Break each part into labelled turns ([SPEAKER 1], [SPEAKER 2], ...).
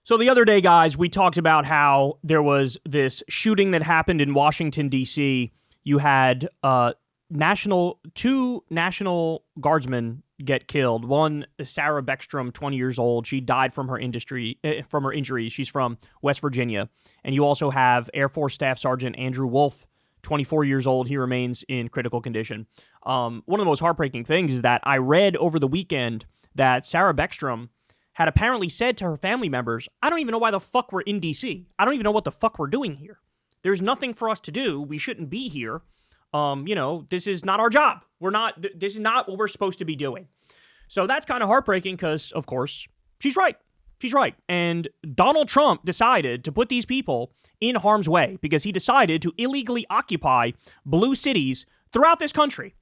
[SPEAKER 1] So the other day, guys, we talked about how there was this shooting that happened in Washington, D.C. You had two National Guardsmen get killed. One, Sarah Beckstrom, 20 years old. She died from her injuries. She's from West Virginia. And you also have Air Force Staff Sergeant Andrew Wolf, 24 years old. He remains in critical condition. One of the most heartbreaking things is that I read over the weekend that Sarah Beckstrom had apparently said to her family members, I don't even know why the fuck we're in D.C. I don't even know what the fuck we're doing here. There's nothing for us to do. We shouldn't be here. This is not our job. This is not what we're supposed to be doing. So that's kind of heartbreaking because, of course, she's right. She's right. And Donald Trump decided to put these people in harm's way because he decided to illegally occupy blue cities throughout this country.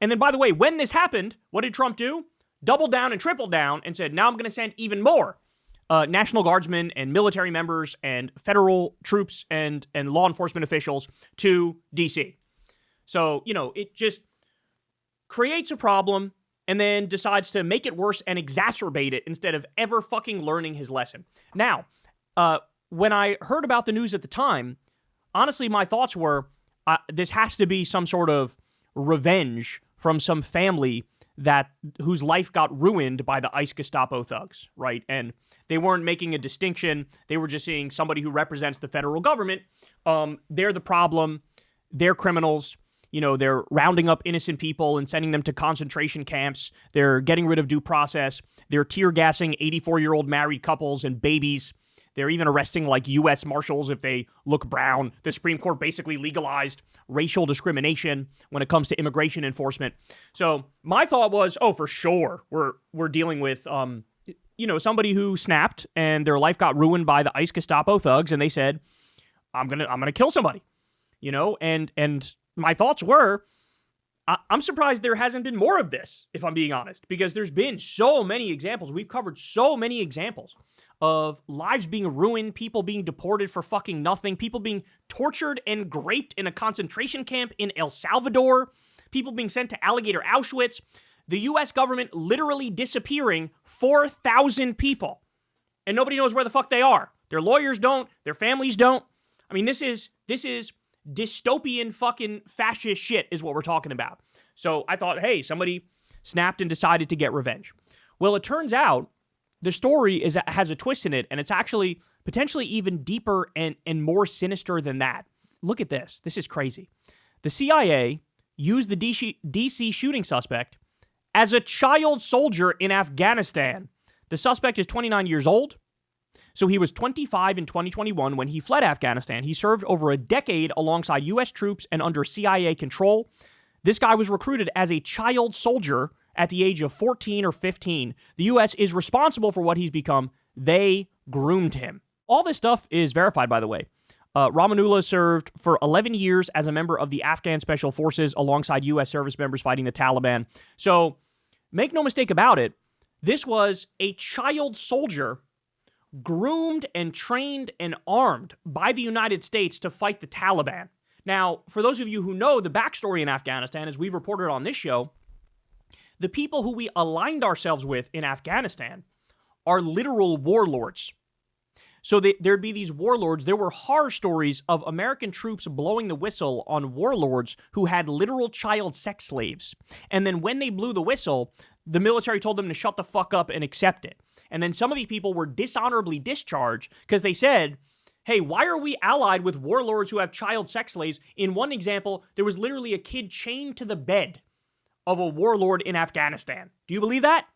[SPEAKER 1] And then, by the way, when this happened, what did Trump do? Doubled down and tripled down and said, now I'm going to send even more National Guardsmen and military members and federal troops and law enforcement officials to D.C. So, it just creates a problem and then decides to make it worse and exacerbate it instead of ever fucking learning his lesson. Now, when I heard about the news at the time, honestly, my thoughts were, this has to be some sort of revenge from some family whose life got ruined by the ICE Gestapo thugs, right? And they weren't making a distinction. They were just seeing somebody who represents the federal government. They're the problem. They're criminals. They're rounding up innocent people and sending them to concentration camps. They're getting rid of due process. They're tear gassing 84-year-old married couples and babies. They're even arresting U.S. Marshals if they look brown. The Supreme Court basically legalized racial discrimination when it comes to immigration enforcement. So my thought was, for sure, we're dealing with, somebody who snapped and their life got ruined by the ICE Gestapo thugs, and they said, I'm gonna kill somebody, and my thoughts were, I'm surprised there hasn't been more of this, if I'm being honest, because there's been so many examples. We've covered so many examples of lives being ruined, people being deported for fucking nothing, people being tortured and raped in a concentration camp in El Salvador, people being sent to Alligator Auschwitz, the U.S. government literally disappearing 4,000 people, and nobody knows where the fuck they are. Their lawyers don't, their families don't. I mean, this is dystopian fucking fascist shit is what we're talking about. So I thought, hey, somebody snapped and decided to get revenge. Well, it turns out the story has a twist in it, and it's actually potentially even deeper and more sinister than that. Look at this. This is crazy. The CIA used the DC shooting suspect as a child soldier in Afghanistan. The suspect is 29 years old. So he was 25 in 2021 when he fled Afghanistan. He served over a decade alongside U.S. troops and under CIA control. This guy was recruited as a child soldier at the age of 14 or 15. The U.S. is responsible for what he's become. They groomed him. All this stuff is verified, by the way. Ramanullah served for 11 years as a member of the Afghan Special Forces alongside U.S. service members fighting the Taliban. So make no mistake about it, this was a child soldier groomed and trained and armed by the United States to fight the Taliban. Now, for those of you who know the backstory in Afghanistan, as we've reported on this show, the people who we aligned ourselves with in Afghanistan are literal warlords. So there'd be these warlords. There were horror stories of American troops blowing the whistle on warlords who had literal child sex slaves. And then when they blew the whistle, the military told them to shut the fuck up and accept it. And then some of these people were dishonorably discharged because they said, hey, why are we allied with warlords who have child sex slaves? In one example, there was literally a kid chained to the bed of a warlord in Afghanistan. Do you believe that?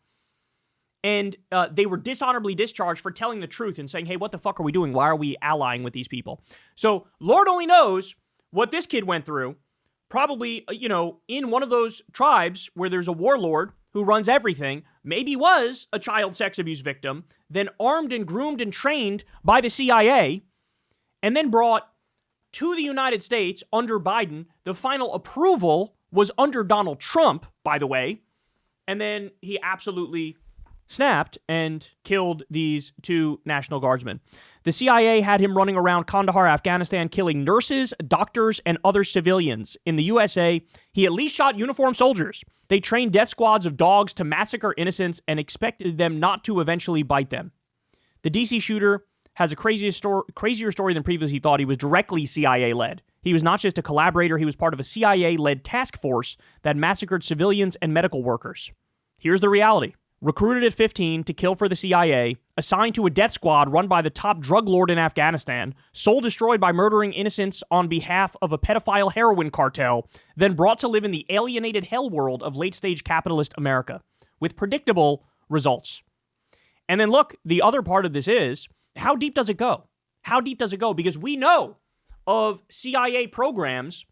[SPEAKER 1] And they were dishonorably discharged for telling the truth and saying, hey, what the fuck are we doing? Why are we allying with these people? So Lord only knows what this kid went through. Probably, in one of those tribes where there's a warlord who runs everything, maybe was a child sex abuse victim, then armed and groomed and trained by the CIA, and then brought to the United States under Biden. The final approval was under Donald Trump, by the way, and then he absolutely snapped and killed these two National Guardsmen. The CIA had him running around Kandahar, Afghanistan, killing nurses, doctors, and other civilians. In the USA, he at least shot uniformed soldiers. They trained death squads of dogs to massacre innocents and expected them not to eventually bite them. The DC shooter has a crazier story than previously thought. He was directly CIA-led. He was not just a collaborator, he was part of a CIA-led task force that massacred civilians and medical workers. Here's the reality. Recruited at 15 to kill for the CIA, assigned to a death squad run by the top drug lord in Afghanistan, soul destroyed by murdering innocents on behalf of a pedophile heroin cartel, then brought to live in the alienated hell world of late-stage capitalist America, with predictable results. And then look, the other part of this is, how deep does it go? How deep does it go? Because we know of CIA programs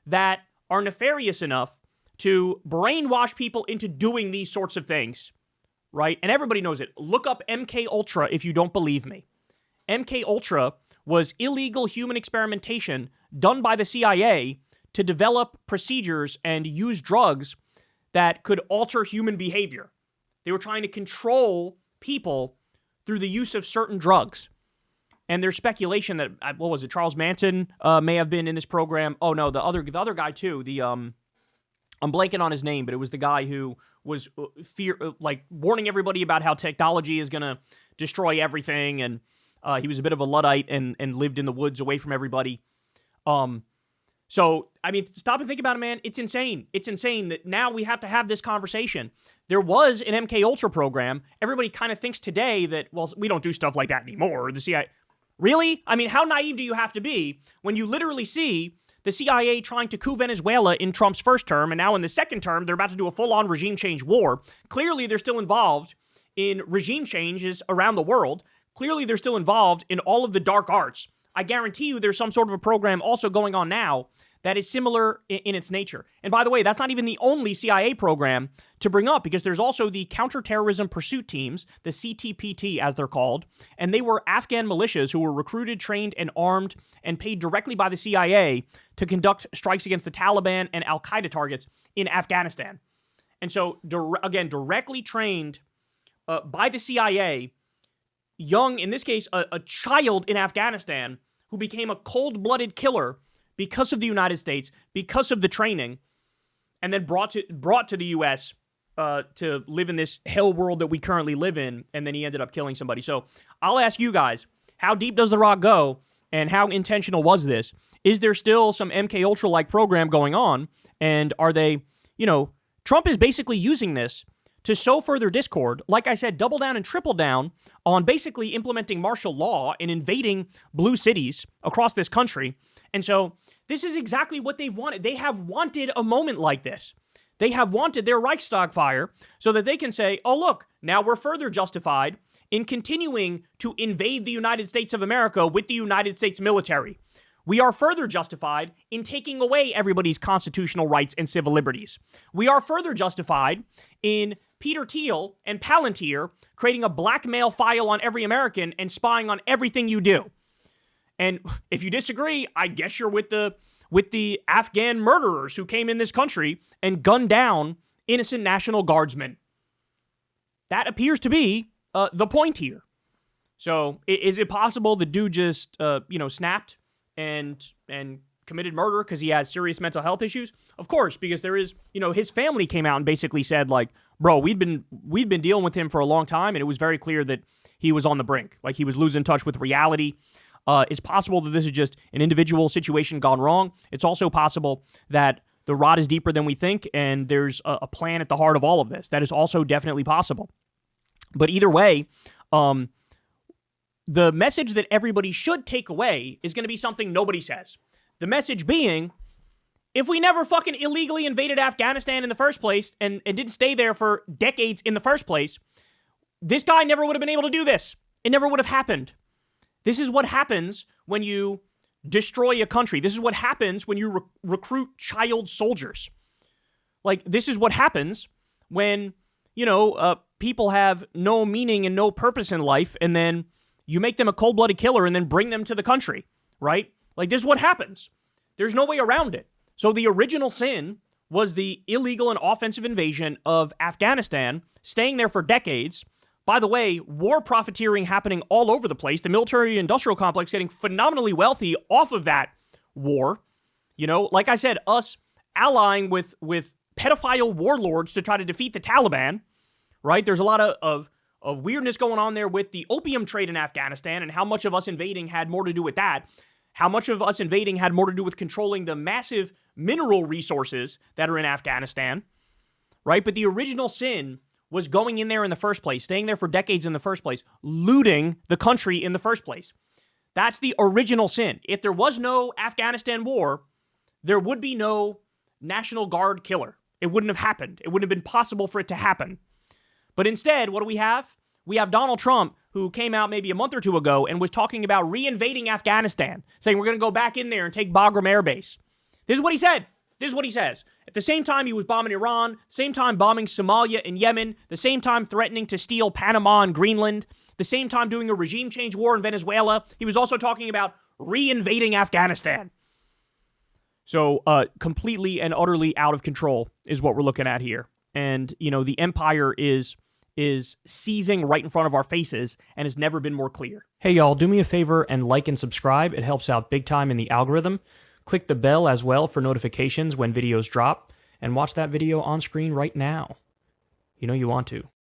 [SPEAKER 1] that are nefarious enough to brainwash people into doing these sorts of things, right? And everybody knows it. Look up MK Ultra if you don't believe me. MK Ultra was illegal human experimentation done by the CIA to develop procedures and use drugs that could alter human behavior. They were trying to control people through the use of certain drugs. And there's speculation that, what was it, Charles Manson may have been in this program. Oh no, the other guy too. I'm blanking on his name, but it was the guy who was warning everybody about how technology is gonna destroy everything, and he was a bit of a Luddite and lived in the woods away from everybody. So I mean, stop and think about it, man. It's insane. It's insane that now we have to have this conversation. There was an MK Ultra program. Everybody kind of thinks today that, well, we don't do stuff like that anymore. The CIA. Really? I mean, how naive do you have to be when you literally see the CIA trying to coup Venezuela in Trump's first term, and now in the second term, they're about to do a full-on regime change war. Clearly, they're still involved in regime changes around the world. Clearly, they're still involved in all of the dark arts. I guarantee you there's some sort of a program also going on now that is similar in its nature. And by the way, that's not even the only CIA program to bring up, because there's also the counterterrorism pursuit teams, the CTPT as they're called, and they were Afghan militias who were recruited, trained, and armed and paid directly by the CIA to conduct strikes against the Taliban and Al-Qaeda targets in Afghanistan. And so, again, directly trained by the CIA, young, in this case, a child in Afghanistan who became a cold-blooded killer because of the United States, because of the training, and then brought to the U.S. To live in this hell world that we currently live in, and then he ended up killing somebody. So I'll ask you guys, how deep does the rock go, and how intentional was this? Is there still some MK Ultra-like program going on, and are they, Trump is basically using this to sow further discord, like I said, double down and triple down on basically implementing martial law and invading blue cities across this country. And so this is exactly what they've wanted. They have wanted a moment like this. They have wanted their Reichstag fire so that they can say, oh, look, now we're further justified in continuing to invade the United States of America with the United States military. We are further justified in taking away everybody's constitutional rights and civil liberties. We are further justified in Peter Thiel and Palantir creating a blackmail file on every American and spying on everything you do. And if you disagree, I guess you're with the Afghan murderers who came in this country and gunned down innocent National Guardsmen. That appears to be the point here. So is it possible the dude just snapped and committed murder because he has serious mental health issues? Of course, because there is, his family came out and basically said, like, bro, we've been dealing with him for a long time, and it was very clear that he was on the brink. Like, he was losing touch with reality. It's possible that this is just an individual situation gone wrong. It's also possible that the rot is deeper than we think, and there's a plan at the heart of all of this. That is also definitely possible. But either way, the message that everybody should take away is going to be something nobody says. The message being, if we never fucking illegally invaded Afghanistan in the first place and didn't stay there for decades in the first place, this guy never would have been able to do this. It never would have happened. This is what happens when you destroy a country. This is what happens when you recruit child soldiers. Like, this is what happens when, people have no meaning and no purpose in life, and then you make them a cold-blooded killer and then bring them to the country, right? Like, this is what happens. There's no way around it. So the original sin was the illegal and offensive invasion of Afghanistan, staying there for decades. By the way, war profiteering happening all over the place. The military-industrial complex getting phenomenally wealthy off of that war. Like I said, us allying with pedophile warlords to try to defeat the Taliban, right? There's a lot of weirdness going on there with the opium trade in Afghanistan and how much of us invading had more to do with that. How much of us invading had more to do with controlling the massive mineral resources that are in Afghanistan, right? But the original sin was going in there in the first place, staying there for decades in the first place, looting the country in the first place. That's the original sin. If there was no Afghanistan war, there would be no National Guard killer. It wouldn't have happened. It wouldn't have been possible for it to happen. But instead, what do we have? We have Donald Trump, who came out maybe a month or two ago and was talking about reinvading Afghanistan, saying we're going to go back in there and take Bagram Air Base. This is what he said. This is what he says. At the same time, he was bombing Iran, same time bombing Somalia and Yemen, the same time threatening to steal Panama and Greenland, the same time doing a regime change war in Venezuela. He was also talking about reinvading Afghanistan. So completely and utterly out of control is what we're looking at here. And, you know, the empire is seizing right in front of our faces and has never been more clear. Hey, y'all, do me a favor and like and subscribe. It helps out big time in the algorithm. Click the bell as well for notifications when videos drop, and watch that video on screen right now. You know you want to.